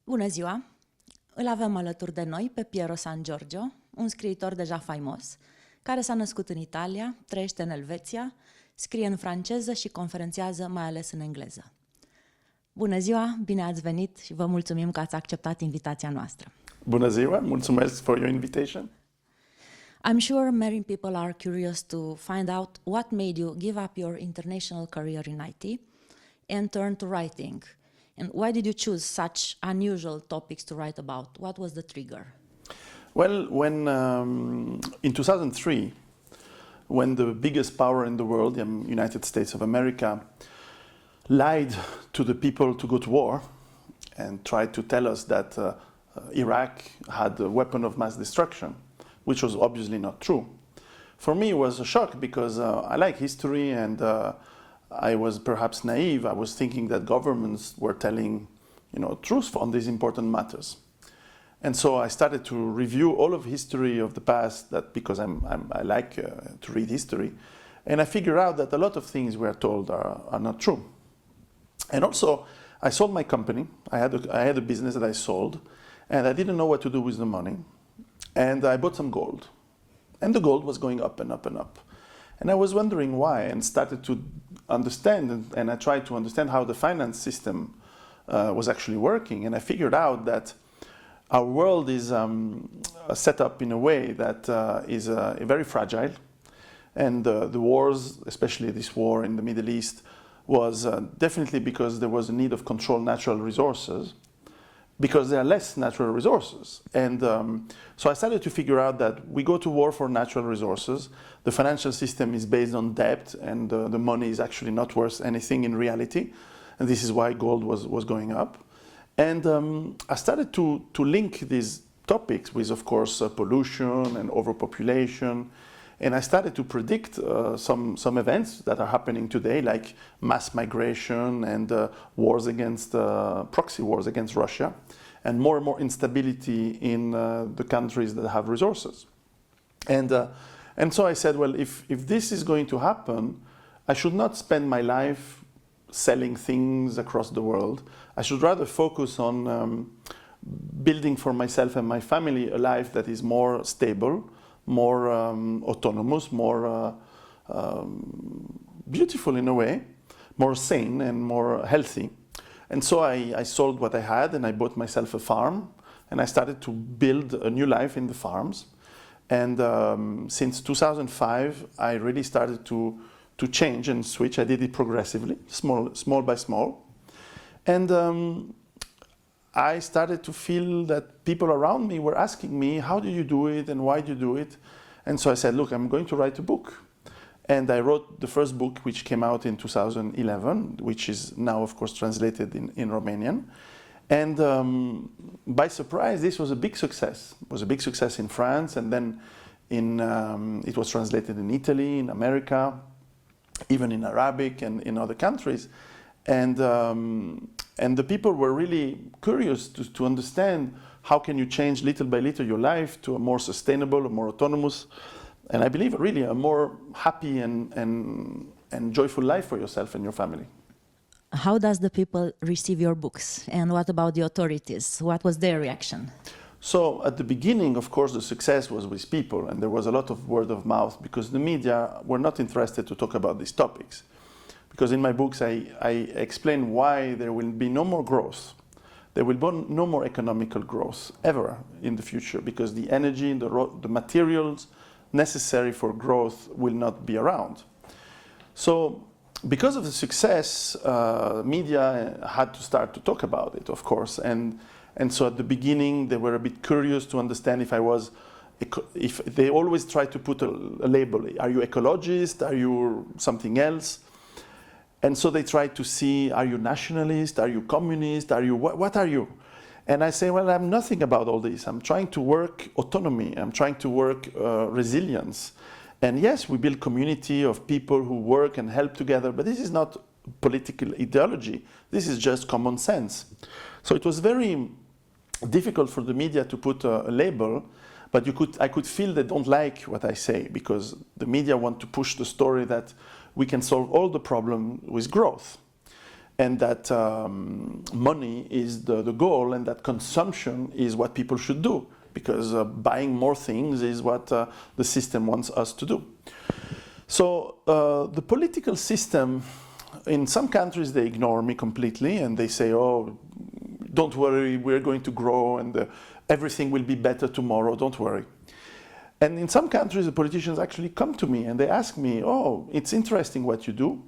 Bună ziua! Îl avem alături de noi pe Piero Giorgio, un scriitor deja faimos, care s-a născut în Italia, trăiește în Elveția, scrie în franceză și conferențiază mai ales în engleză. Bună ziua, bine ați venit și vă mulțumim că ați acceptat invitația noastră. Bună ziua, mulțumesc for your invitation. I'm sure many people are curious to find out what made you give up your international career in IT and turn to writing. And why did you choose such unusual topics to write about? What was the trigger? Well, in 2003, when the biggest power in the world, the United States of America, lied to the people to go to war and tried to tell us that Iraq had a weapon of mass destruction, which was obviously not true. For me, it was a shock because I like history and I was perhaps naive. I was thinking that governments were telling, truth on these important matters. And so I started to review all of history of the past, because I like to read history, and I figured out that a lot of things we are told are not true. And also, I sold my company. I had a business that I sold, and I didn't know what to do with the money. And I bought some gold, and the gold was going up and up and up. And I was wondering why, and started to understand, and I tried to understand how the finance system was actually working. And I figured out that our world is set up in a way that is very fragile. And the wars, especially this war in the Middle East, was definitely because there was a need of control natural resources, because there are less natural resources. And so I started to figure out that we go to war for natural resources. The financial system is based on debt, and the money is actually not worth anything in reality. And this is why gold was going up. And I started to link these topics with, of course, pollution and overpopulation. And I started to predict some events that are happening today, like mass migration and proxy wars against Russia, and more instability in the countries that have resources. And so I said, well, if this is going to happen, I should not spend my life selling things across the world. I should rather focus on building for myself and my family a life that is more stable, more autonomous, more beautiful in a way, more sane and more healthy. And so I sold what I had and I bought myself a farm and I started to build a new life in the farms. And since 2005, I really started to change and switch. I did it progressively, small by small. And I started to feel that people around me were asking me, how do you do it and why do you do it? And so I said, look, I'm going to write a book. And I wrote the first book, which came out in 2011, which is now, of course, translated in Romanian. And by surprise, this was a big success. It was a big success in France, and then it was translated in Italy, in America, even in Arabic and in other countries. And the people were really curious to understand how can you change little by little your life to a more sustainable, a more autonomous, and I believe really a more happy and joyful life for yourself and your family. How does the people receive your books? And what about the authorities? What was their reaction? So at the beginning, of course, the success was with people, and there was a lot of word of mouth because the media were not interested to talk about these topics. Because in my books, I explain why there will be no more growth. There will be no more economical growth ever in the future because the energy, the materials necessary for growth will not be around. So because of the success, media had to start to talk about it, of course. And so at the beginning, they were a bit curious to understand if they always try to put a label. Are you ecologist? Are you something else? And so they try to see, are you nationalist? Are you communist? What are you? And I say, well, I'm nothing about all this. I'm trying to work autonomy. I'm trying to work resilience. And yes, we build community of people who work and help together, but this is not political ideology. This is just common sense. So it was very difficult for the media to put a label, but I could feel they don't like what I say because the media want to push the story that we can solve all the problem with growth. and that money is the goal, and that consumption is what people should do, because buying more things is what the system wants us to do. So the political system, in some countries they ignore me completely and they say, oh, don't worry, we're going to grow and everything will be better tomorrow, don't worry. And in some countries the politicians actually come to me and they ask me, oh, it's interesting what you do,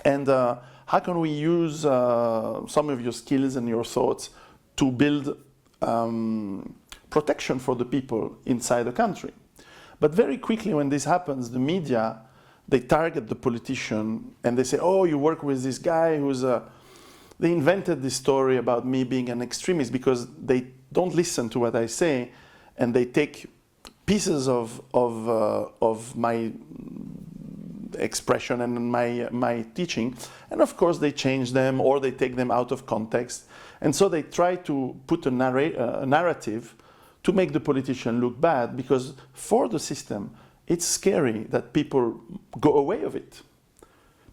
and how can we use some of your skills and your thoughts to build protection for the people inside the country. But very quickly when this happens, the media, they target the politician and they say, oh, you work with this guy who's they invented this story about me being an extremist, because they don't listen to what I say and they take pieces of my expression and my teaching, and of course they change them or they take them out of context, and so they try to put a narrative to make the politician look bad, because for the system it's scary that people go away of it,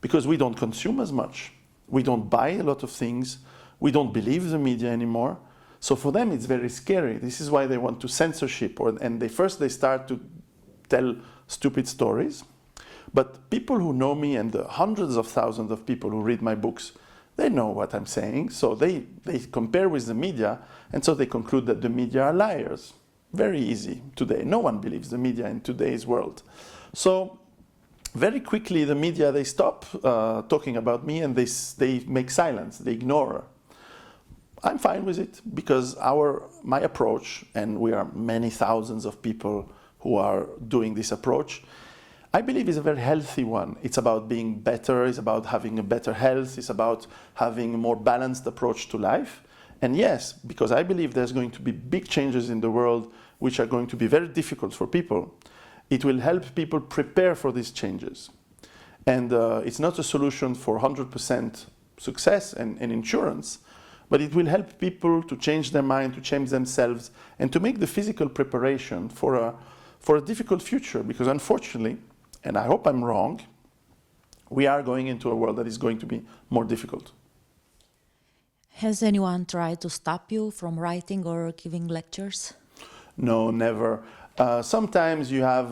because we don't consume as much, we don't buy a lot of things, we don't believe the media anymore. So for them it's very scary. This is why they want to censorship, and they start to tell stupid stories. But people who know me, and the hundreds of thousands of people who read my books, they know what I'm saying, so they compare with the media, and so they conclude that the media are liars. Very easy today. No one believes the media in today's world. So very quickly the media, they stop talking about me and they make silence, they ignore. I'm fine with it, because my approach, and we are many thousands of people who are doing this approach, I believe is a very healthy one. It's about being better, it's about having a better health, it's about having a more balanced approach to life. And yes, because I believe there's going to be big changes in the world which are going to be very difficult for people, it will help people prepare for these changes. And it's not a solution for 100% success and insurance, but it will help people to change their mind, to change themselves, and to make the physical preparation for a difficult future, because unfortunately, and I hope I'm wrong, we are going into a world that is going to be more difficult. Has anyone tried to stop you from writing or giving lectures? No, never. Sometimes you have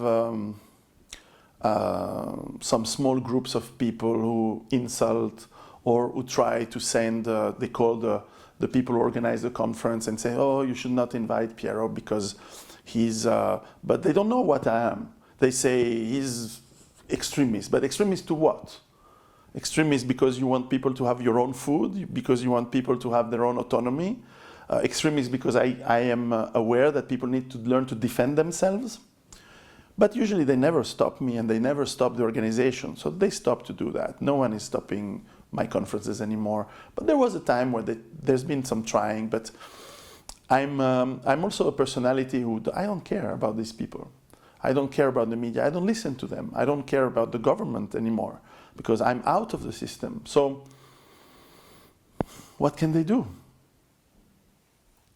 some small groups of people who insult or who try to send, they call the people who organize the conference and say, oh, you should not invite Piero because he's, but they don't know what I am. They say he's extremist, but extremist to what? Extremist because you want people to have your own food, because you want people to have their own autonomy. Extremist because I am aware that people need to learn to defend themselves. But usually they never stop me and they never stop the organization, so they stop to do that. No one is stopping my conferences anymore. But there was a time where there's been some trying, but I'm also a personality who, I don't care about these people. I don't care about the media. I don't listen to them. I don't care about the government anymore because I'm out of the system. So what can they do?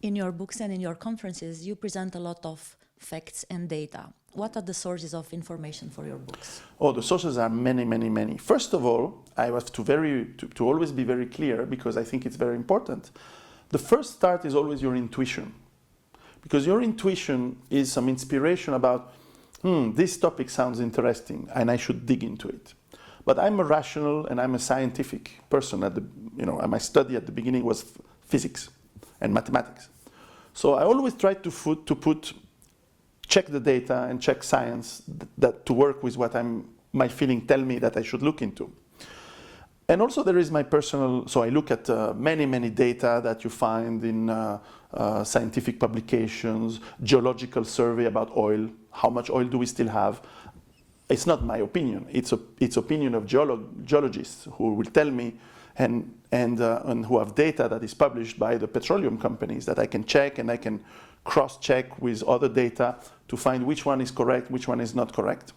In your books and in your conferences, you present a lot of facts and data. What are the sources of information for your books? Oh, the sources are many, many, many. First of all, I have to always be very clear, because I think it's very important. The first start is always your intuition, because your intuition is some inspiration about, this topic sounds interesting and I should dig into it. But I'm a rational and I'm a scientific person. My study at the beginning was physics and mathematics. So I always try to check the data and check science that to work with what my feeling tell me that I should look into. And also there is my personal, so I look at many, many data that you find in scientific publications, geological survey about oil, how much oil do we still have. It's not my opinion, it's opinion of geologists who will tell me and who have data that is published by the petroleum companies that I can check and I can cross-check with other data to find which one is correct, which one is not correct.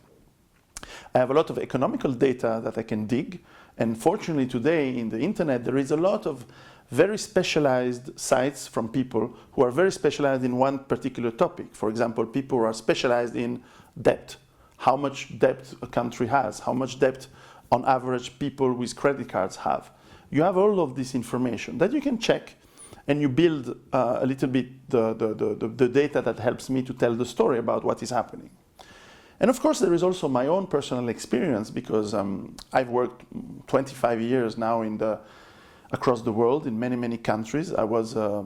I have a lot of economical data that I can dig, and fortunately today in the internet there is a lot of very specialized sites from people who are very specialized in one particular topic. For example, people who are specialized in debt, how much debt a country has, how much debt on average people with credit cards have. you have all of this information that you can check, and you build a little bit the data that helps me to tell the story about what is happening. And of course, there is also my own personal experience, because I've worked 25 years now across the world in many, many countries. I was a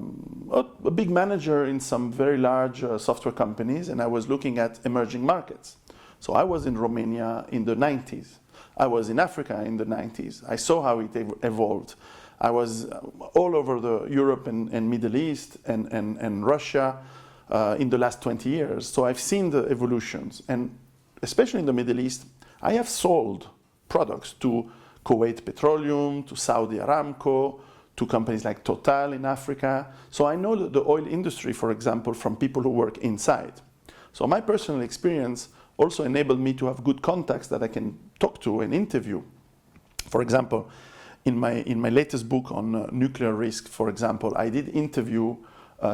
big manager in some very large software companies, and I was looking at emerging markets. So I was in Romania in the 90s. I was in Africa in the 90s. I saw how it evolved. I was all over Europe and Middle East and Russia in the last 20 years. So I've seen the evolutions. And especially in the Middle East, I have sold products to Kuwait Petroleum, to Saudi Aramco, to companies like Total in Africa. So I know the oil industry, for example, from people who work inside. So my personal experience also enabled me to have good contacts that I can talk to and interview. For example, in my latest book on nuclear risk, for example, I did interview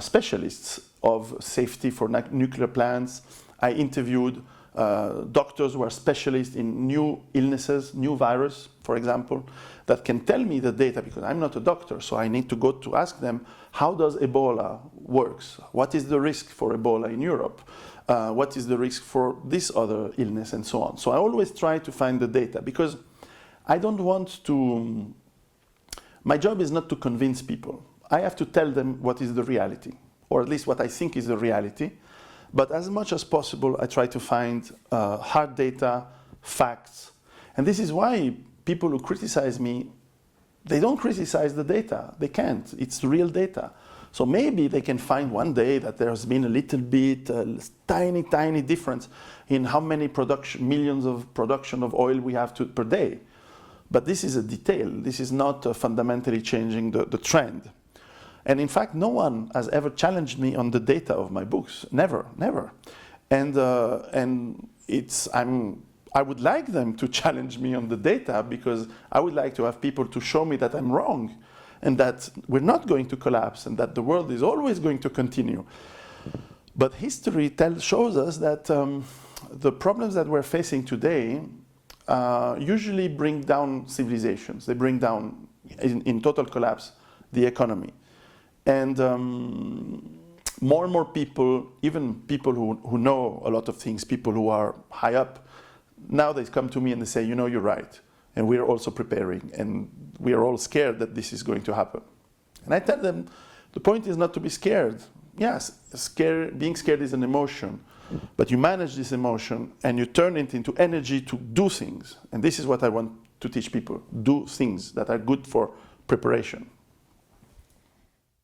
specialists of safety for nuclear plants. I interviewed doctors who are specialists in new illnesses, new virus, for example, that can tell me the data, because I'm not a doctor, so I need to go to ask them, how does Ebola works? What is the risk for Ebola in Europe? What is the risk for this other illness, and so on. So I always try to find the data, because I don't want to, my job is not to convince people. I have to tell them what is the reality, or at least what I think is the reality. But as much as possible, I try to find hard data, facts. And this is why people who criticize me, they don't criticize the data. They can't. It's real data. So maybe they can find one day that there's been a little bit, tiny, tiny difference in how many millions of production of oil we have per day. But this is a detail. This is not fundamentally changing the trend. And in fact, no one has ever challenged me on the data of my books. Never, never. And I would like them to challenge me on the data, because I would like to have people to show me that I'm wrong, and that we're not going to collapse, and that the world is always going to continue. But history shows us that the problems that we're facing today usually bring down civilizations. They bring down, in total collapse, the economy. And more and more people, even people who know a lot of things, people who are high up, now they come to me and they say, you know, you're right. And we're also preparing. And we are all scared that this is going to happen. And I tell them, the point is not to be scared. Yes, being scared is an emotion. But you manage this emotion and you turn it into energy to do things. And this is what I want to teach people. Do things that are good for preparation.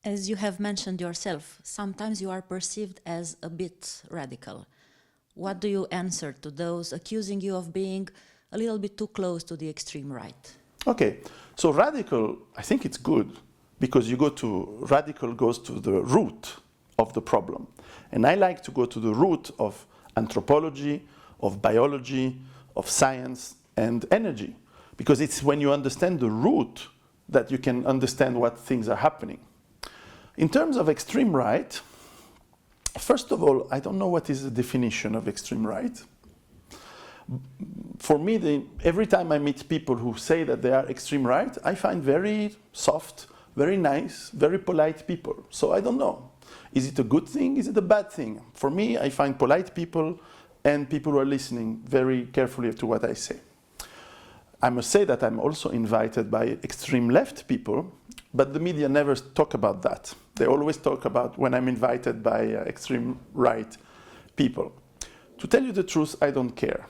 As you have mentioned yourself, sometimes you are perceived as a bit radical. What do you answer to those accusing you of being a little bit too close to the extreme right? Okay, so radical, I think it's good, because radical goes to the root of the problem. And I like to go to the root of anthropology, of biology, of science, and energy. Because it's when you understand the root that you can understand what things are happening. In terms of extreme right, first of all, I don't know what is the definition of extreme right. For me, every time I meet people who say that they are extreme right, I find very soft, very nice, very polite people. So I don't know. Is it a good thing? Is it a bad thing? For me, I find polite people and people who are listening very carefully to what I say. I must say that I'm also invited by extreme left people, but the media never talk about that. They always talk about when I'm invited by extreme right people. To tell you the truth, I don't care.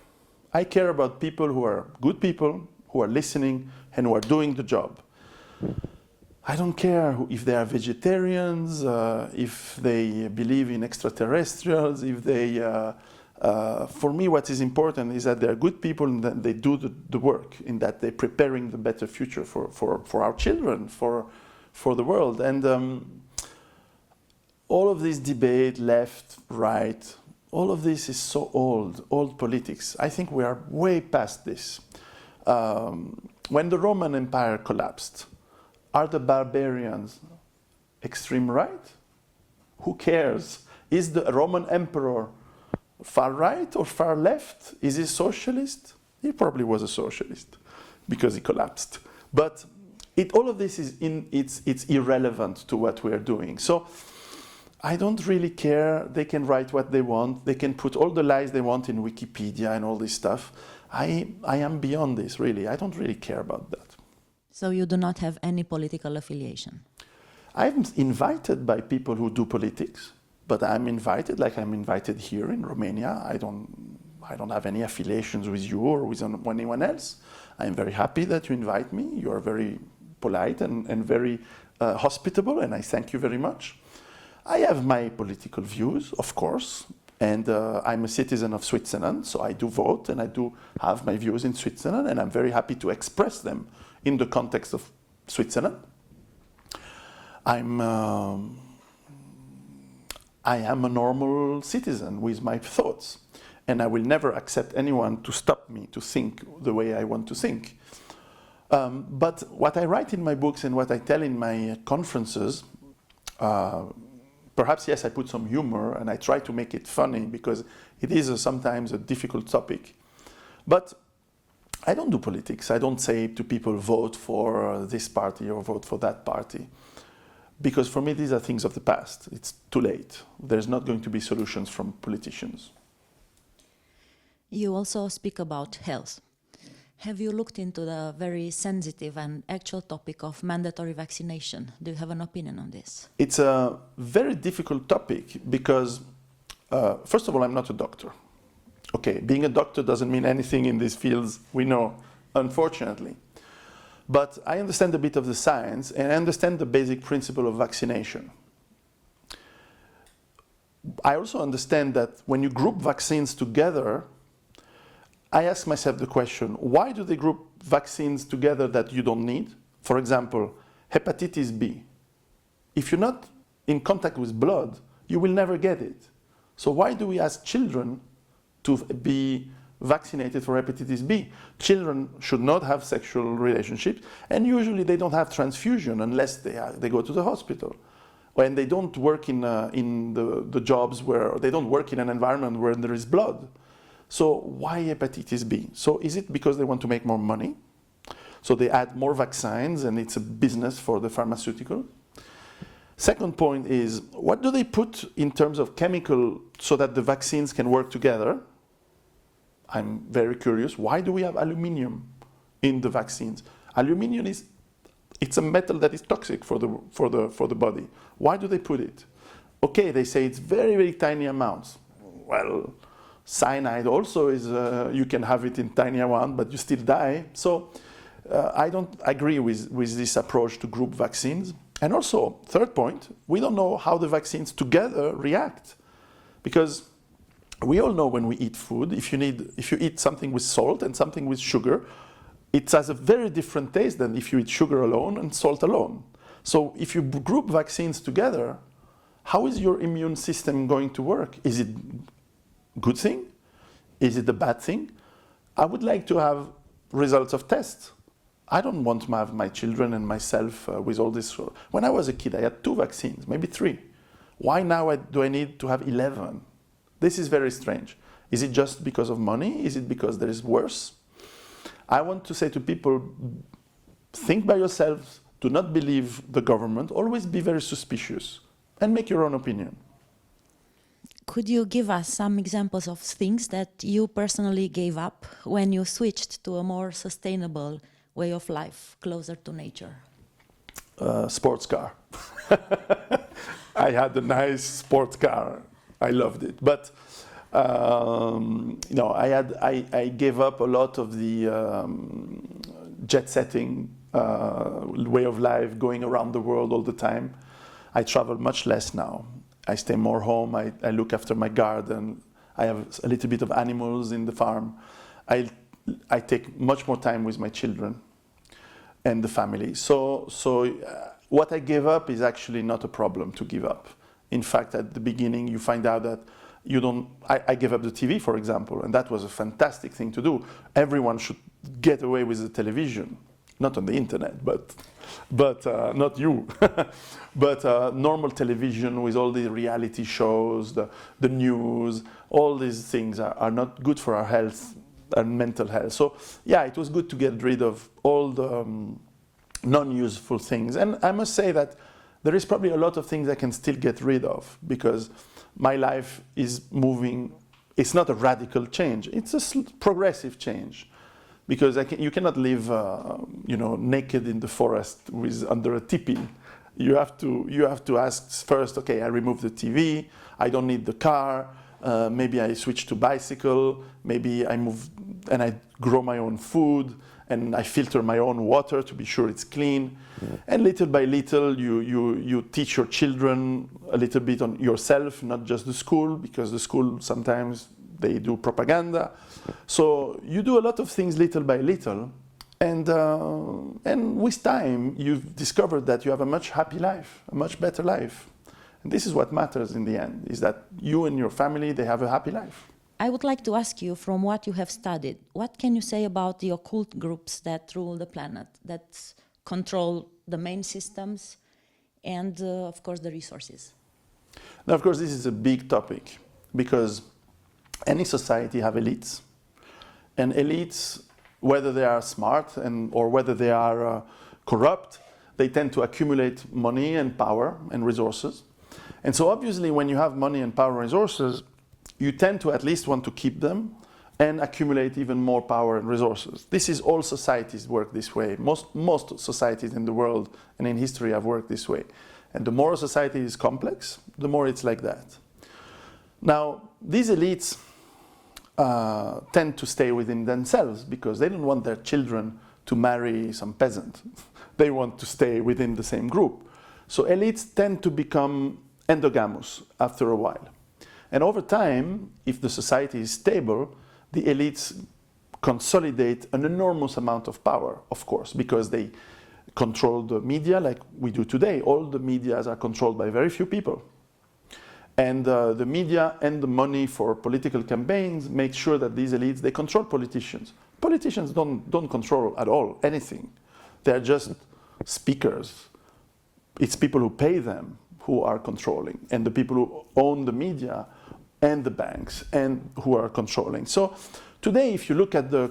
I care about people who are good people, who are listening, and who are doing the job. I don't care if they are vegetarians, if they believe in extraterrestrials, if they... for me, what is important is that they are good people and that they do the work, in that they're preparing the better future for our children, for the world. And all of this debate, left, right, all of this is so old politics. I think we are way past this. When the Roman Empire collapsed, are the barbarians extreme right? Who cares? Is the Roman emperor far right or far left? Is he socialist? He probably was a socialist because he collapsed. But all of this it's irrelevant to what we're doing. So I don't really care. They can write what they want. They can put all the lies they want in Wikipedia and all this stuff. I am beyond this, really. I don't really care about that. So you do not have any political affiliation? I'm invited by people who do politics, but I'm invited like I'm invited here in Romania. I don't have any affiliations with you or with anyone else. I'm very happy that you invite me. You are very polite and very hospitable, and I thank you very much. I have my political views, of course, and I'm a citizen of Switzerland, so I do vote and I do have my views in Switzerland, and I'm very happy to express them in the context of Switzerland. I am a normal citizen with my thoughts, and I will never accept anyone to stop me to think the way I want to think. But what I write in my books and what I tell in my conferences, perhaps, yes, I put some humor and I try to make it funny because it is sometimes a difficult topic. But I don't do politics. I don't say to people, vote for this party or vote for that party. Because for me, these are things of the past. It's too late. There's not going to be solutions from politicians. You also speak about health. Have you looked into the very sensitive and actual topic of mandatory vaccination? Do you have an opinion on this? It's a very difficult topic because, first of all, I'm not a doctor. Okay, being a doctor doesn't mean anything in these fields, we know, unfortunately. But I understand a bit of the science and I understand the basic principle of vaccination. I also understand that when you group vaccines together, I ask myself the question, why do they group vaccines together that you don't need? For example, hepatitis B. If you're not in contact with blood, you will never get it. So why do we ask children to be vaccinated for hepatitis B? Children should not have sexual relationships, and usually they don't have transfusion unless they go to the hospital. When they don't work in the jobs where, they don't work in an environment where there is blood. So why hepatitis B? So is it because they want to make more money? So they add more vaccines and it's a business for the pharmaceutical? Second point is, what do they put in terms of chemical so that the vaccines can work together? I'm very curious. Why do we have aluminium in the vaccines? Aluminium it's a metal that is toxic for the body. Why do they put it? Okay, they say it's very, very tiny amounts. Well, cyanide also is, you can have it in tiny amount, but you still die. So I don't agree with this approach to group vaccines. And also, third point, we don't know how the vaccines together react. Because we all know when we eat food, if you eat something with salt and something with sugar, it has a very different taste than if you eat sugar alone and salt alone. So if you group vaccines together, how is your immune system going to work? Is it a good thing? Is it a bad thing? I would like to have results of tests. I don't want to have my children and myself with all this. When I was a kid, I had 2 vaccines, maybe 3. Why now do I need to have 11? This is very strange. Is it just because of money? Is it because there is worse? I want to say to people, think by yourselves, do not believe the government, always be very suspicious and make your own opinion. Could you give us some examples of things that you personally gave up when you switched to a more sustainable way of life, closer to nature? Sports car. I had a nice sports car. I loved it. But I gave up a lot of the jet-setting way of life, going around the world all the time. I travel much less now. I stay more home. I look after my garden. I have a little bit of animals in the farm. I take much more time with my children and the family. So what I gave up is actually not a problem to give up. In fact, at the beginning, you find out that you don't. I gave up the TV, for example, and that was a fantastic thing to do. Everyone should get away with the television, not on the internet, but not you. But normal television with all the reality shows, the news, all these things are not good for our health and mental health. So yeah, it was good to get rid of all non-useful things. And I must say that there is probably a lot of things I can still get rid of, because my life is moving. It's not a radical change. It's a progressive change, because you cannot live, naked in the forest under a teepee. You have to ask first. Okay, I remove the TV. I don't need the car. Maybe I switch to bicycle. Maybe I move and I grow my own food, and I filter my own water to be sure it's clean. Yeah. And little by little, you teach your children a little bit on yourself, not just the school, because the school sometimes they do propaganda. So you do a lot of things little by little, and with time, you've discovered that you have a much happy life, a much better life. And this is what matters in the end, is that you and your family, they have a happy life. I would like to ask you, from what you have studied, what can you say about the occult groups that rule the planet, that control the main systems and, of course, the resources? Now, of course, this is a big topic, because any society have elites. And elites, whether they are smart or whether they are corrupt, they tend to accumulate money and power and resources. And so obviously, when you have money and power and resources, you tend to at least want to keep them and accumulate even more power and resources. This is all societies work this way. Most societies in the world and in history have worked this way. And the more a society is complex, the more it's like that. Now, these elites tend to stay within themselves, because they don't want their children to marry some peasant. They want to stay within the same group. So elites tend to become endogamous after a while. And over time, if the society is stable, the elites consolidate an enormous amount of power, of course, because they control the media like we do today. All the medias are controlled by very few people. And the media and the money for political campaigns make sure that these elites, they control politicians. Politicians don't control at all anything. They're just speakers. It's people who pay them who are controlling, and the people who own the media and the banks and who are controlling. So today, if you look at the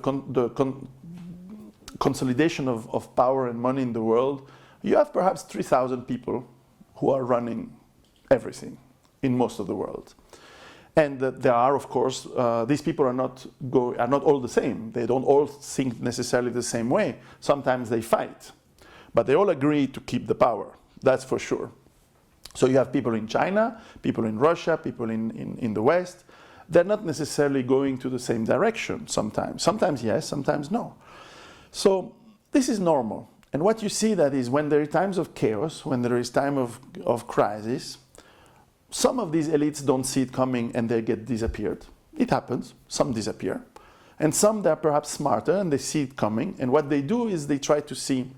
consolidation of power and money in the world, you have perhaps 3,000 people who are running everything in most of the world. And there are, of course, these people are not all the same. They don't all think necessarily the same way. Sometimes they fight, but they all agree to keep the power. That's for sure. So you have people in China, people in Russia, people in the West. They're not necessarily going to the same direction sometimes. Sometimes yes, sometimes no. So this is normal. And what you see that is when there are times of chaos, when there is time of crisis, some of these elites don't see it coming and they get disappeared. It happens, some disappear. And some, they're perhaps smarter and they see it coming. And what they do is they try to see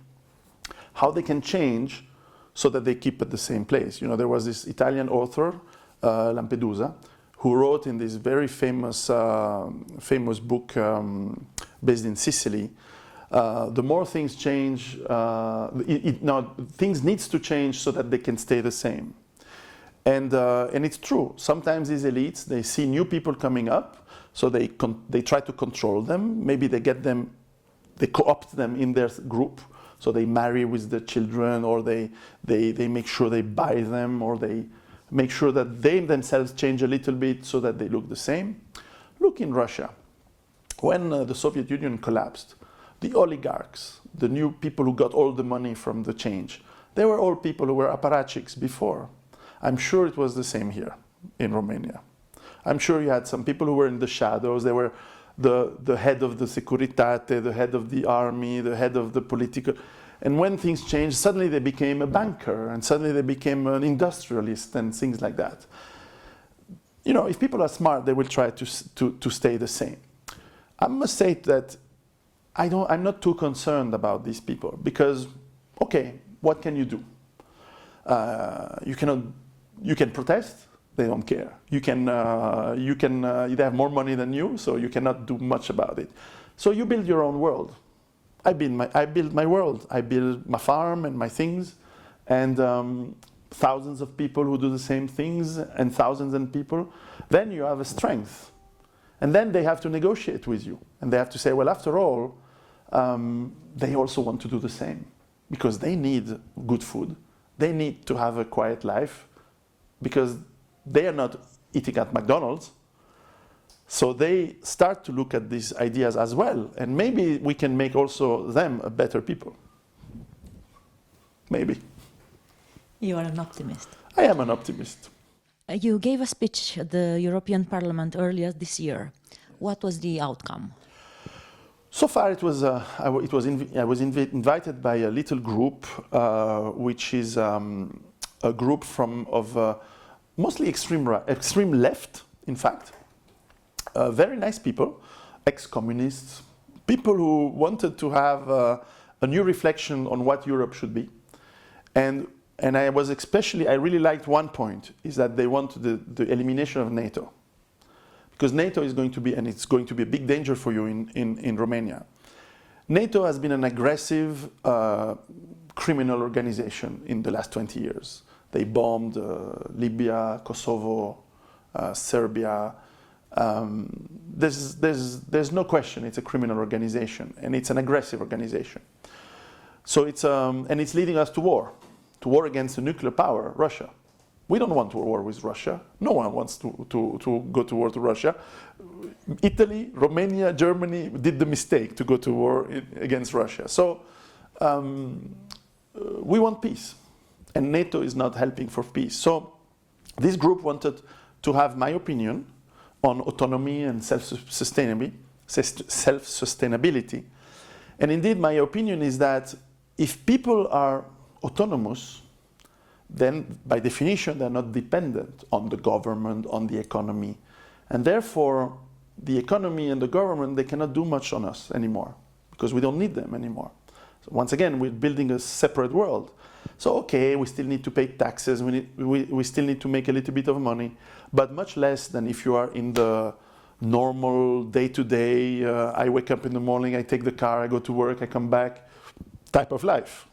how they can change so that they keep at the same place. You know, there was this Italian author, Lampedusa, who wrote in this very famous book based in Sicily, the more things change, things needs to change so that they can stay the same. And it's true. Sometimes these elites, they see new people coming up, so they try to control them. Maybe they co-opt them in their group. So they marry with their children, or they make sure they buy them, or they make sure that they themselves change a little bit so that they look the same. Look in Russia. When the Soviet Union collapsed, the oligarchs, the new people who got all the money from the change, they were all people who were apparatchiks before. I'm sure it was the same here in Romania. I'm sure you had some people who were in the shadows. They were the head of the Securitate, the head of the army, the head of the political. And when things changed, suddenly they became a banker, and suddenly they became an industrialist and things like that. You know, if people are smart, they will try to stay the same. I must say that I'm not too concerned about these people, because, okay, what can you do? You can protest. They don't care. They have more money than you, so you cannot do much about it. So you build your own world. I build my world. I build my farm and my things, and thousands of people who do the same things, and thousands of people. Then you have a strength, and then they have to negotiate with you, and they have to say, well, after all, they also want to do the same. because they need good food. They need to have a quiet life because they are not eating at McDonald's. So they start to look at these ideas as well. And maybe we can make also them a better people. Maybe. You are an optimist. I am an optimist. You gave a speech at the European Parliament earlier this year. What was the outcome? So far, I was invited by a little group, which is a group of mostly extreme left, in fact. Very nice people, ex-communists, people who wanted to have a new reflection on what Europe should be. And I really liked one point, is that they want the elimination of NATO. Because NATO is going to be, and it's going to be a big danger for you in Romania. NATO has been an aggressive criminal organization in the last 20 years. They bombed Libya, Kosovo, Serbia. There's no question it's a criminal organization, and it's an aggressive organization. So and it's leading us to war against a nuclear power, Russia. We don't want to war with Russia. No one wants to go to war to Russia. Italy, Romania, Germany did the mistake to go to war against Russia. So we want peace, and NATO is not helping for peace. So this group wanted to have my opinion on autonomy and self-sustainability. And indeed, my opinion is that if people are autonomous, then by definition they're not dependent on the government, on the economy. And therefore, the economy and the government, they cannot do much on us anymore because we don't need them anymore. So once again, we're building a separate world. So okay, we still need to pay taxes, we still need to make a little bit of money, but much less than if you are in the normal day-to-day, I wake up in the morning, I take the car, I go to work, I come back, type of life.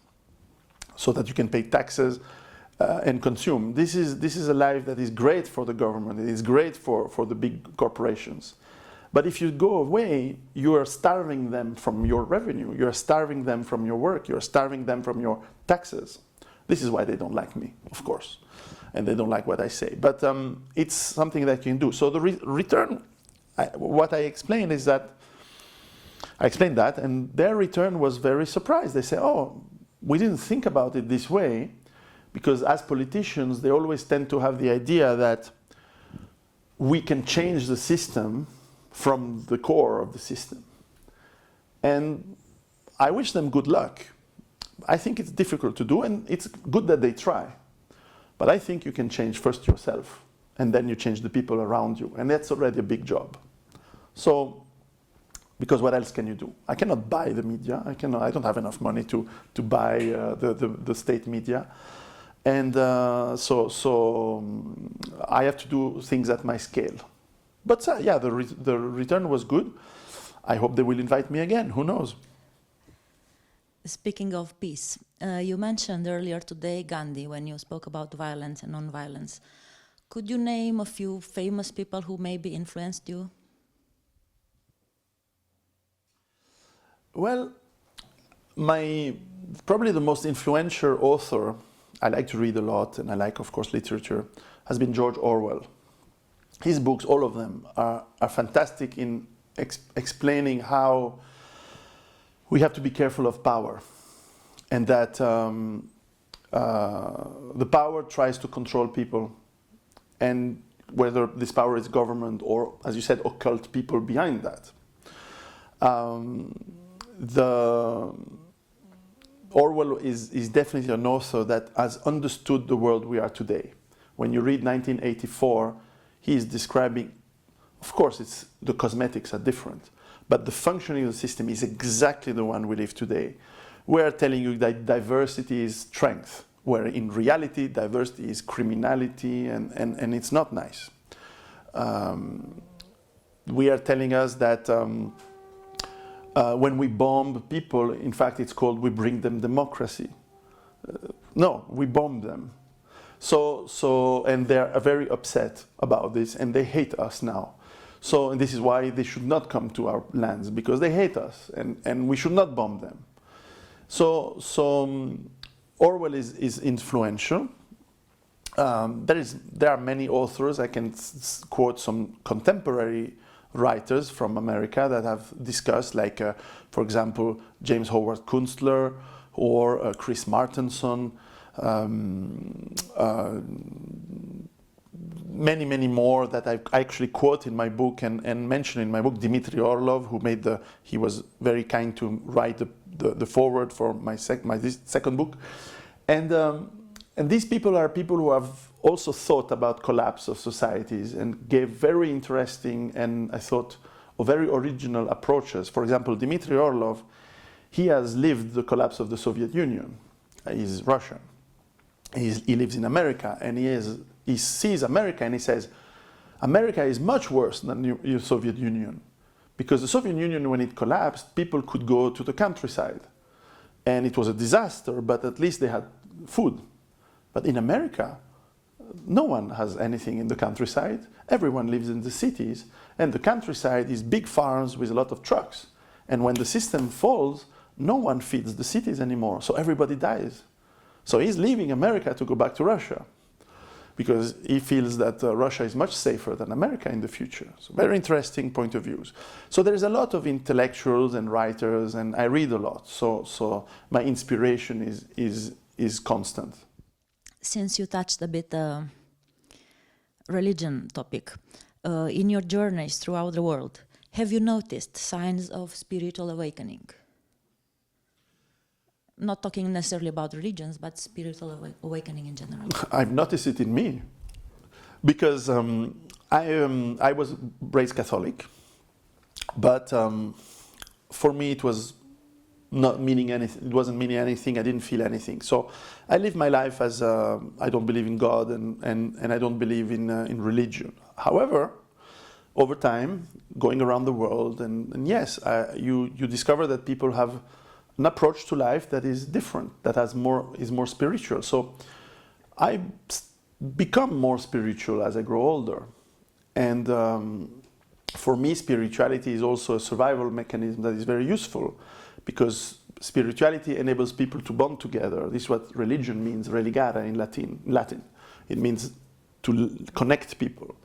So that you can pay taxes and consume. This is a life that is great for the government, it is great for the big corporations. But if you go away, you are starving them from your revenue, you are starving them from your work, you are starving them from your taxes. This is why they don't like me, of course, and they don't like what I say. But it's something that you can do. So the return, what I explained is that, I explained that, and their return was very surprised. They say, oh, we didn't think about it this way, because as politicians, they always tend to have the idea that we can change the system from the core of the system. And I wish them good luck. I think it's difficult to do, and it's good that they try. But I think you can change first yourself, and then you change the people around you, and that's already a big job. So, because what else can you do? I cannot buy the media. I don't have enough money to buy the state media. And so I have to do things at my scale. But yeah, the return was good. I hope they will invite me again. Who knows? Speaking of peace, you mentioned earlier today Gandhi when you spoke about violence and non-violence. Could you name a few famous people who maybe influenced you? Well, probably the most influential author, I like to read a lot, and I like, of course, literature, has been George Orwell. His books, all of them, are fantastic in explaining how we have to be careful of power, and that the power tries to control people, and whether this power is government or, as you said, occult people behind that. Orwell is definitely an author that has understood the world we are today. When you read 1984, he is describing, of course, the cosmetics are different, but the functioning of the system is exactly the one we live today. We are telling you that diversity is strength, where in reality, diversity is criminality, and it's not nice. We are telling us that when we bomb people, in fact, it's called we bring them democracy. No, we bomb them. And they're very upset about this, and they hate us now. And this is why they should not come to our lands, because they hate us, and we should not bomb them. Orwell is influential. There are many authors. I can quote some contemporary writers from America that have discussed, like, for example, James Howard Kunstler or Chris Martenson, many more that I actually quote in my book and mention in my book. Dmitry Orlov, who he was very kind to write the foreword for my second book, and these people are people who have also thought about collapse of societies and gave very interesting and I thought very original approaches. For example, Dmitry Orlov, he has lived the collapse of the Soviet Union. He's Russian. He lives in America, and he sees America and he says, America is much worse than the Soviet Union, because the Soviet Union, when it collapsed, people could go to the countryside, and it was a disaster, but at least they had food. But in America, no one has anything in the countryside. Everyone lives in the cities, and the countryside is big farms with a lot of trucks. And when the system falls, no one feeds the cities anymore, so everybody dies. So he's leaving America to go back to Russia, because he feels that Russia is much safer than America in the future. So very interesting point of views. So there's a lot of intellectuals and writers, and I read a lot. So my inspiration is constant. Since you touched a bit religion topic, in your journeys throughout the world, have you noticed signs of spiritual awakening? Not talking necessarily about religions, but spiritual awakening in general. I've noticed it in me, because I was raised Catholic, but for me it was not meaning anything. It wasn't meaning anything. I didn't feel anything. So I live my life as I don't believe in God and I don't believe in religion. However, over time, going around the world, and yes, you discover that people have an approach to life that is different, that is more spiritual. So I become more spiritual as I grow older. And for me, spirituality is also a survival mechanism that is very useful, because spirituality enables people to bond together. This is what religion means, religare in Latin. It means to connect people.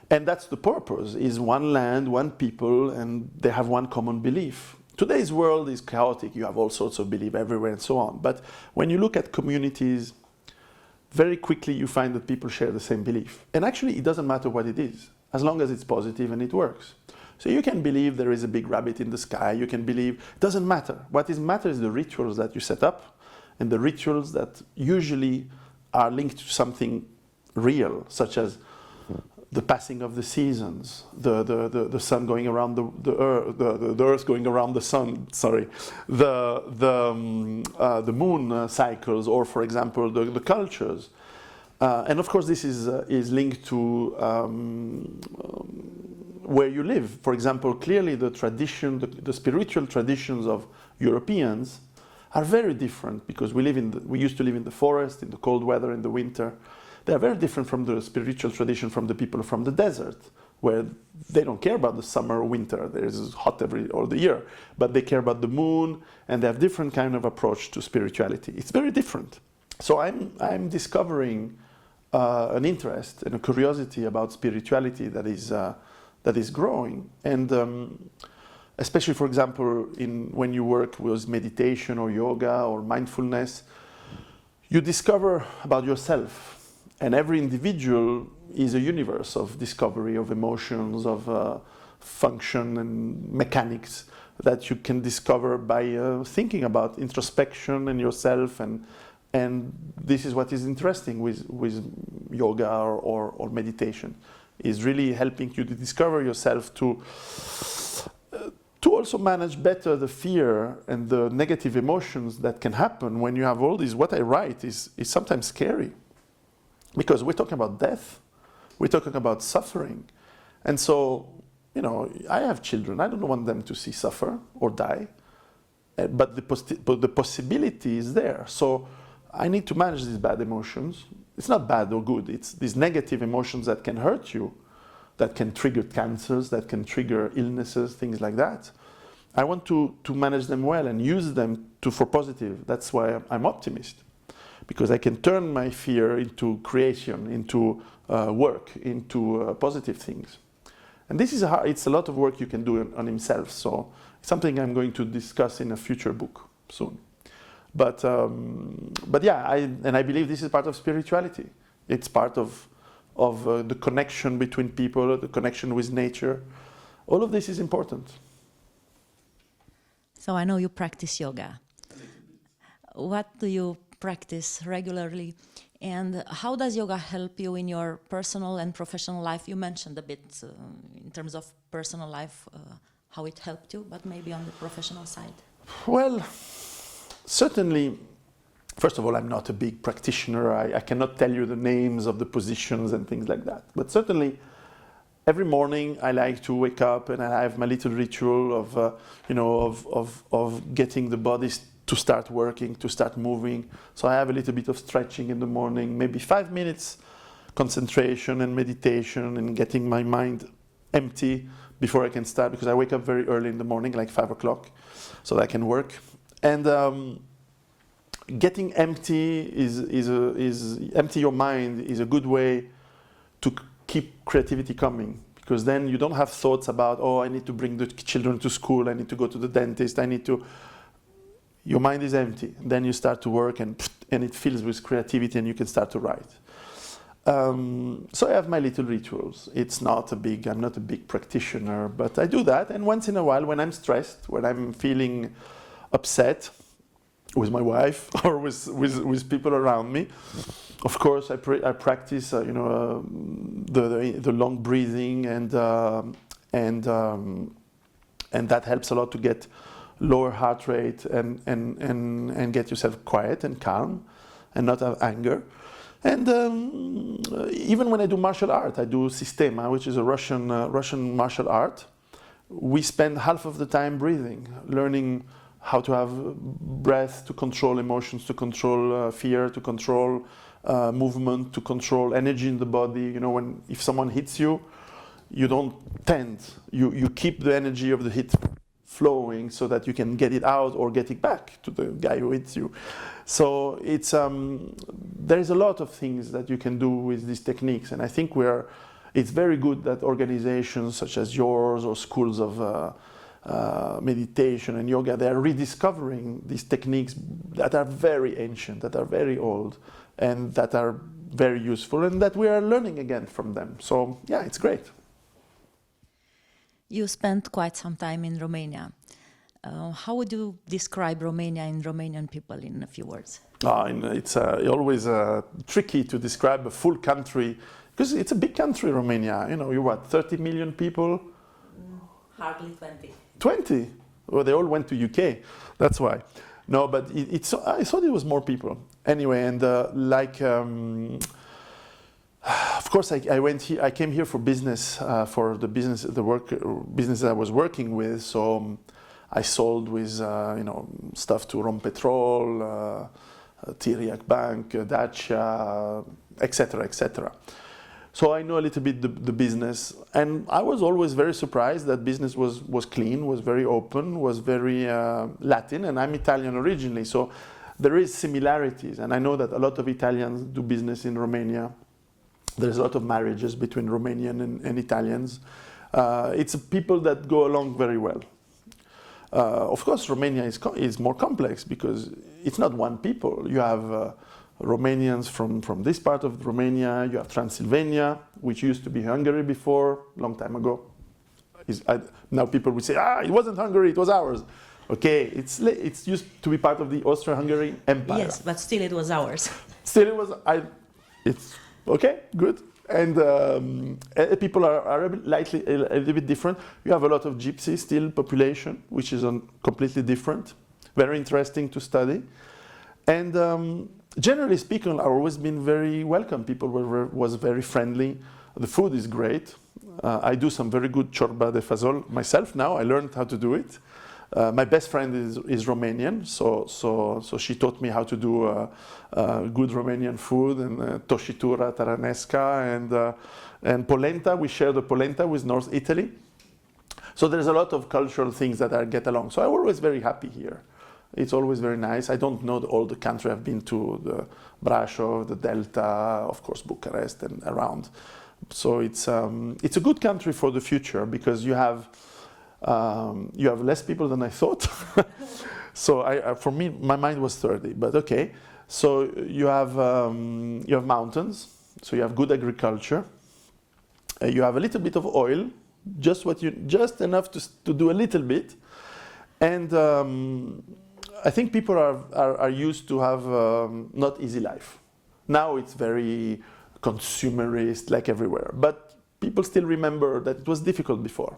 And that's the purpose, is one land, one people, and they have one common belief. Today's world is chaotic. You have all sorts of belief everywhere and so on. But when you look at communities, very quickly you find that people share the same belief. And actually, it doesn't matter what it is, as long as it's positive and it works. So you can believe there is a big rabbit in the sky. You can believe, it doesn't matter. What matters is the rituals that you set up, and the rituals that usually are linked to something real, such as the passing of the seasons, the sun going around the earth going around the sun. Sorry, the moon cycles, or for example the cultures, and of course this is linked to where you live. For example, clearly the the spiritual traditions of Europeans are very different, because we used to live in the forest, in the cold weather, in the winter. They are very different from the spiritual tradition from the people from the desert, where they don't care about the summer or winter. There's hot all the year, but they care about the moon, and they have different kind of approach to spirituality. It's very different. So I'm discovering an interest and a curiosity about spirituality that is growing, and especially, for example, when you work with meditation or yoga or mindfulness, you discover about yourself. And every individual is a universe of discovery, of emotions, of function and mechanics that you can discover by thinking about introspection and yourself. And this is what is interesting with yoga or meditation, is really helping you to discover yourself, to also manage better the fear and the negative emotions that can happen when you have all these. What I write is sometimes scary, because we're talking about death, we're talking about suffering. And so, I have children. I don't want them to see suffer or die, but the possibility is there. So I need to manage these bad emotions. It's not bad or good. It's these negative emotions that can hurt you, that can trigger cancers, that can trigger illnesses, things like that. I want to manage them well and use them for positive. That's why I'm optimist, because I can turn my fear into creation, into work, into positive things. And this is it's a lot of work you can do on himself. So it's something I'm going to discuss in a future book soon. But yeah, I believe this is part of spirituality. It's part of the connection between people, the connection with nature. All of this is important. So I know you practice yoga. What do you practice regularly? And how does yoga help you in your personal and professional life? You mentioned a bit in terms of personal life, how it helped you, but maybe on the professional side. Well, certainly, first of all, I'm not a big practitioner. I cannot tell you the names of the positions and things like that. But certainly, every morning I like to wake up and I have my little ritual of getting the body to start working, to start moving. So I have a little bit of stretching in the morning, maybe 5 minutes concentration and meditation and getting my mind empty before I can start, because I wake up very early in the morning, like 5 o'clock, so that I can work. And getting empty empty your mind is a good way to keep creativity coming, because then you don't have thoughts about, oh, I need to bring the children to school, I need to go to the dentist, your mind is empty. Then you start to work and it fills with creativity and you can start to write. So I have my little rituals. I'm not a big practitioner, but I do that. And once in a while, when I'm stressed, when I'm feeling upset with my wife or with people around me, of course I practice the long breathing and that helps a lot to get lower heart rate and get yourself quiet and calm and not have anger. And even when I do martial art, I do Sistema, which is a Russian martial art. We spend half of the time breathing, learning how to have breath, to control emotions, to control fear, to control movement, to control energy in the body. If someone hits you, you don't tend. You keep the energy of the hit flowing so that you can get it out or get it back to the guy who hits you. So there is a lot of things that you can do with these techniques, and I think it's very good that organizations such as yours or schools of meditation and yoga, they are rediscovering these techniques that are very ancient, that are very old, and that are very useful, and that we are learning again from them. So yeah, it's great. You spent quite some time in Romania. How would you describe Romania and Romanian people in a few words? It's always tricky to describe a full country, because it's a big country, Romania. You're what, 30 million people? Hardly 20. 20? Well, they all went to UK. That's why. No, but I thought it was more people. Anyway, and of course, I came here for business, for the business I was working with. So I sold with stuff to Rompetrol, Tiriac Bank, Dacia, etc., etc. So I know a little bit the business, and I was always very surprised that business was clean, was very open, was very Latin, and I'm Italian originally, so there is similarities, and I know that a lot of Italians do business in Romania. There's a lot of marriages between Romanian and Italians. It's people that go along very well. Of course, Romania is more complex because it's not one people. You have Romanians from this part of Romania. You have Transylvania, which used to be Hungary before, long time ago. Now people will say, it wasn't Hungary, it was ours. Okay, it's used to be part of the Austro-Hungary Empire. Yes, but still it was ours. Still it was. It's okay, good. And people are a little bit different. You have a lot of gypsy still population, which is completely different. Very interesting to study. And generally speaking, I've always been very welcome. People was very friendly. The food is great. I do some very good ciorba de fazol myself now. I learned how to do it. My best friend is Romanian, so she taught me how to do good Romanian food, and toshitura taranesca and polenta. We share the polenta with North Italy. So there's a lot of cultural things that I get along. So I'm always very happy here. It's always very nice. I don't know all the country. I've been to the Brasov, the Delta, of course Bucharest and around. So it's a good country for the future because you have less people than I thought. So for me, my mind was 30, but okay. So you have mountains, so you have good agriculture. You have a little bit of oil, just enough to do a little bit, and I think people are used to have not easy life. Now it's very consumerist, like everywhere, but people still remember that it was difficult before.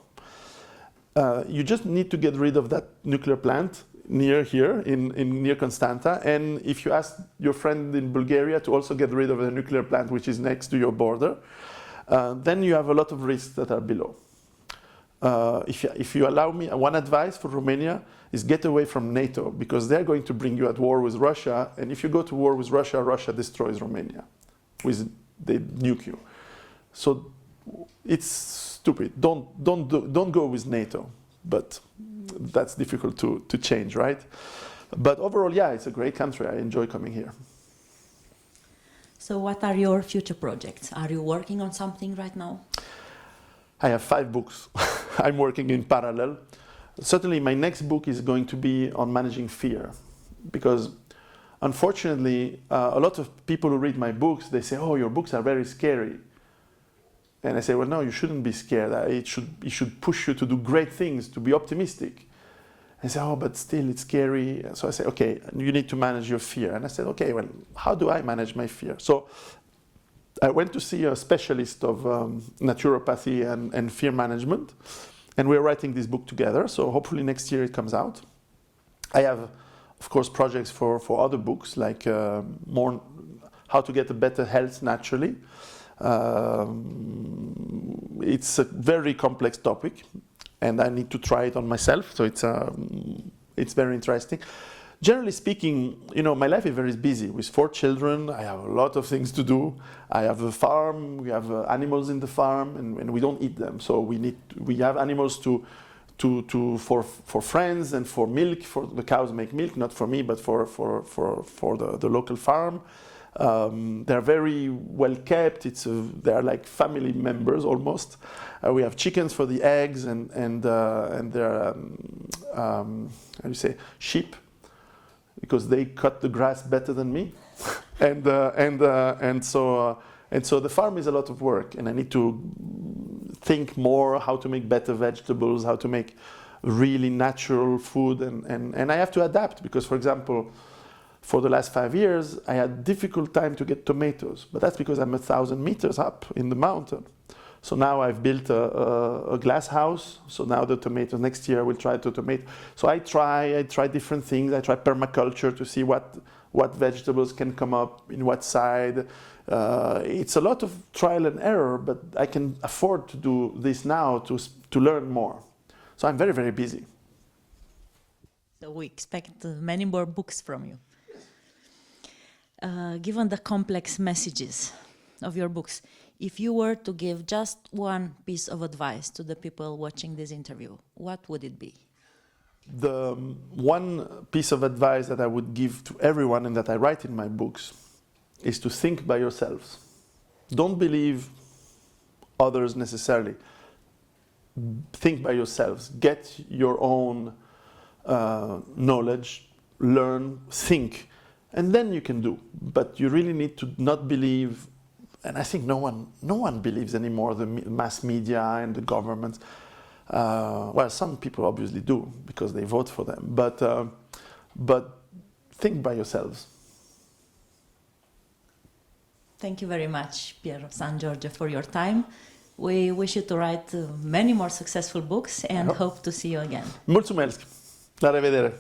You just need to get rid of that nuclear plant near here, near Constanta, and if you ask your friend in Bulgaria to also get rid of the nuclear plant which is next to your border, then you have a lot of risks that are below. If you allow me, one advice for Romania is get away from NATO, because they're going to bring you at war with Russia, and if you go to war with Russia, Russia destroys Romania. They nuke you. So it's stupid. Don't go with NATO, but that's difficult to change, right? But overall, yeah, it's a great country. I enjoy coming here. So what are your future projects? Are you working on something right now? I have 5 books. I'm working in parallel. Certainly my next book is going to be on managing fear, because unfortunately a lot of people who read my books, they say, oh, your books are very scary. And I say, well, no, you shouldn't be scared. It should push you to do great things, to be optimistic. And say, oh, but still it's scary. So I say, okay, you need to manage your fear. And I said, okay, well, how do I manage my fear? So I went to see a specialist of naturopathy and fear management. And we're writing this book together. So hopefully next year it comes out. I have, of course, projects for other books, like more how to get a better health naturally. It's a very complex topic, and I need to try it on myself, so it's very interesting. Generally speaking, you know, my life is very busy. With 4 children, I have a lot of things to do. I have a farm, we have animals in the farm, and we don't eat them. So we have animals for friends and for milk. For the cows make milk, not for me, but for the local farm. They're very well kept. They're like family members almost. We have chickens for the eggs, and they're how do you say, sheep, because they cut the grass better than me, and so the farm is a lot of work, and I need to think more how to make better vegetables, how to make really natural food, and I have to adapt, because, for example, for the last 5 years, I had difficult time to get tomatoes, but that's because I'm 1,000 meters up in the mountain. So now I've built a glass house. So now the tomatoes, next year I will try to tomato. So I try different things. I try permaculture to see what vegetables can come up in what side. It's a lot of trial and error, but I can afford to do this now to learn more. So I'm very, very busy. So we expect many more books from you. Given the complex messages of your books, if you were to give just one piece of advice to the people watching this interview, what would it be? The one piece of advice that I would give to everyone and that I write in my books is to think by yourselves. Don't believe others necessarily. Think by yourselves. Get your own knowledge, learn, think. And then you can do, but you really need to not believe, and I think no one believes anymore the mass media and the government. Well, some people obviously do because they vote for them, but think by yourselves. Thank you very much, Piero San Giorgio, for your time. We wish you to write many more successful books and hope to see you again. Mulțumesc! La revedere!